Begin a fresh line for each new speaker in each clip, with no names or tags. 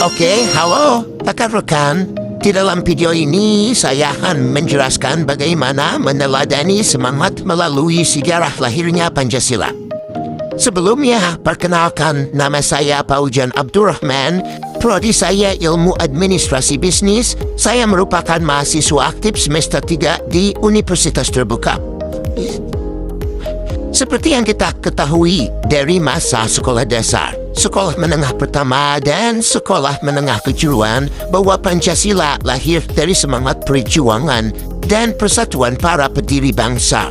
Oke, halo, rekan-rekan. Di dalam video ini, saya akan menjelaskan bagaimana meneladani semangat melalui sejarah lahirnya Pancasila. Sebelumnya, perkenalkan nama saya Paujan Abdurrahman, prodi saya Ilmu Administrasi Bisnis. Saya merupakan mahasiswa aktif semester 3 di Universitas Terbuka. Seperti yang kita ketahui dari masa sekolah dasar, sekolah menengah pertama dan sekolah menengah kejuruan, bahwa Pancasila lahir dari semangat perjuangan dan persatuan para pendiri bangsa.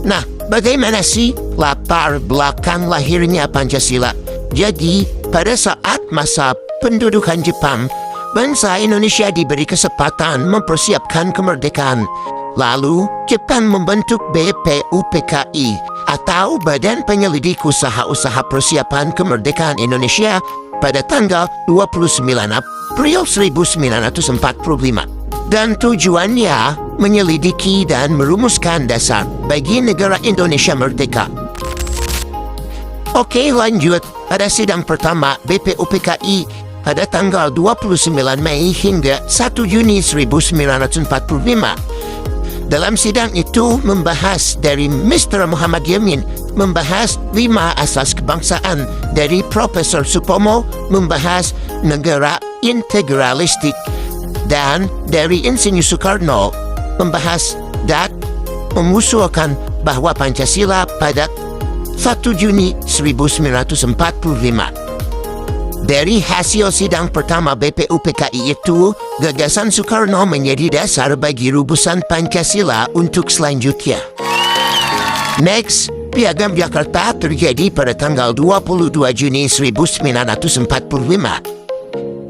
Nah, bagaimana sih latar belakang lahirnya Pancasila? Jadi, pada saat masa pendudukan Jepang, bangsa Indonesia diberi kesempatan mempersiapkan kemerdekaan. Lalu, Jepang membentuk BPUPKI atau Badan Penyelidik Usaha-Usaha Persiapan Kemerdekaan Indonesia pada tanggal 29 April 1945. Dan tujuannya menyelidiki dan merumuskan dasar bagi negara Indonesia merdeka. Oke, lanjut. Pada sidang pertama BPUPKI pada tanggal 29 Mei hingga 1 Juni 1945. Dalam sidang itu membahas dari Mr. Muhammad Yamin, membahas 5 asas kebangsaan, dari Profesor Supomo membahas negara integralistik, dan dari Insinyur Soekarno membahas dan mengusulkan bahwa Pancasila pada 1 Juni 1945. Dari hasil sidang pertama BPUPKI itu, gagasan Soekarno menjadi dasar bagi rumusan Pancasila untuk selanjutnya. Next, Piagam Jakarta terjadi pada tanggal 22 Juni 1945.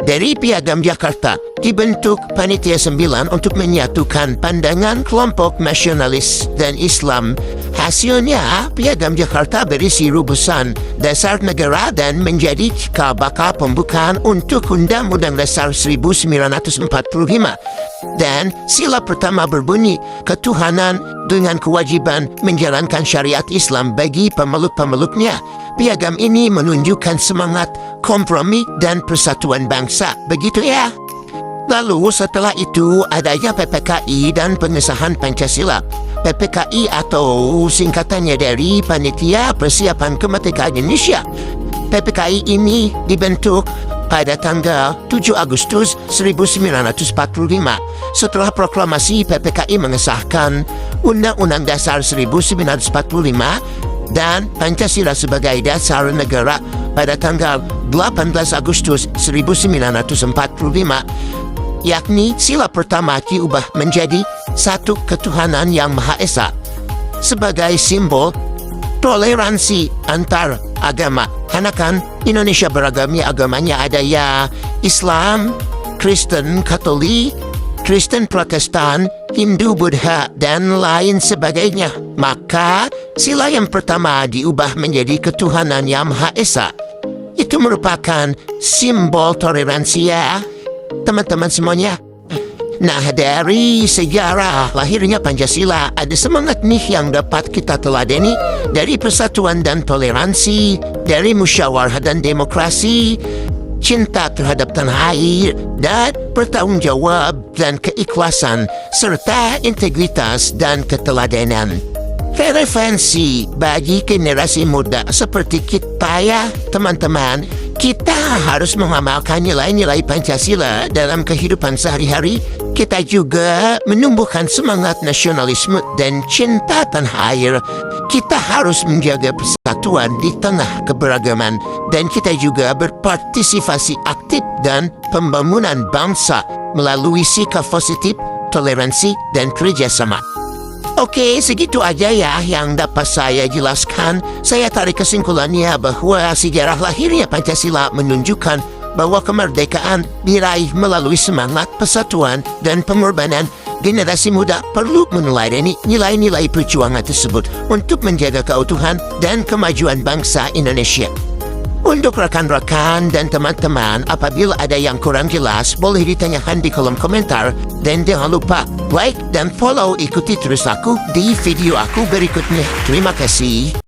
Dari Piagam Jakarta, dibentuk Panitia 9 untuk menyatukan pandangan kelompok nasionalis dan Islam. Hasilnya, Piagam Jakarta berisi rumusan dasar negara dan menjadi cikal bakal pembukaan untuk Undang-Undang Dasar 1945. Dan sila pertama berbunyi, ketuhanan dengan kewajiban menjalankan syariat Islam bagi pemeluk-pemeluknya. Piagam ini menunjukkan semangat kompromi dan persatuan bangsa. Begitu ya? Lalu setelah itu adanya PPKI dan pengesahan Pancasila. PPKI atau singkatannya dari Panitia Persiapan Kemerdekaan Indonesia. PPKI ini dibentuk pada tanggal 7 Agustus 1945 setelah proklamasi PPKI mengesahkan Undang-Undang Dasar 1945 dan Pancasila sebagai dasar negara pada tanggal 18 Agustus 1945, yakni sila pertama diubah menjadi satu ketuhanan yang Maha Esa sebagai simbol toleransi antar agama. Karena kan Indonesia beragamnya, agamanya ada ya Islam, Kristen, Katolik, Kristen Protestan, Hindu, Buddha, dan lain sebagainya. Maka sila yang pertama diubah menjadi ketuhanan yang Maha Esa. Itu merupakan simbol toleransi ya, teman-teman semuanya. Nah, dari sejarah lahirnya Pancasila ada semangat nih yang dapat kita teladani, dari persatuan dan toleransi, dari musyawarah dan demokrasi, cinta terhadap tanah air, dan bertanggung jawab dan keikhlasan, serta integritas dan keteladanan. Relevansi bagi generasi muda seperti kita ya, teman-teman. Kita harus mengamalkan nilai-nilai Pancasila dalam kehidupan sehari-hari. Kita juga menumbuhkan semangat nasionalisme dan cinta tanah air. Kita harus menjaga persatuan di tengah keberagaman. Dan kita juga berpartisipasi aktif dan pembangunan bangsa melalui sikap positif, toleransi, dan kerjasama. Oke, segitu aja ya yang dapat saya jelaskan. Saya tarik kesimpulannya bahwa sejarah lahirnya Pancasila menunjukkan bahwa kemerdekaan diraih melalui semangat persatuan dan pengorbanan. Generasi muda perlu meneladani nilai-nilai perjuangan tersebut untuk menjaga keutuhan dan kemajuan bangsa Indonesia. Untuk rekan-rekan dan teman-teman, apabila ada yang kurang jelas, boleh ditanyakan di kolom komentar. Dan jangan lupa like dan follow, ikuti terus aku di video aku berikutnya. Terima kasih.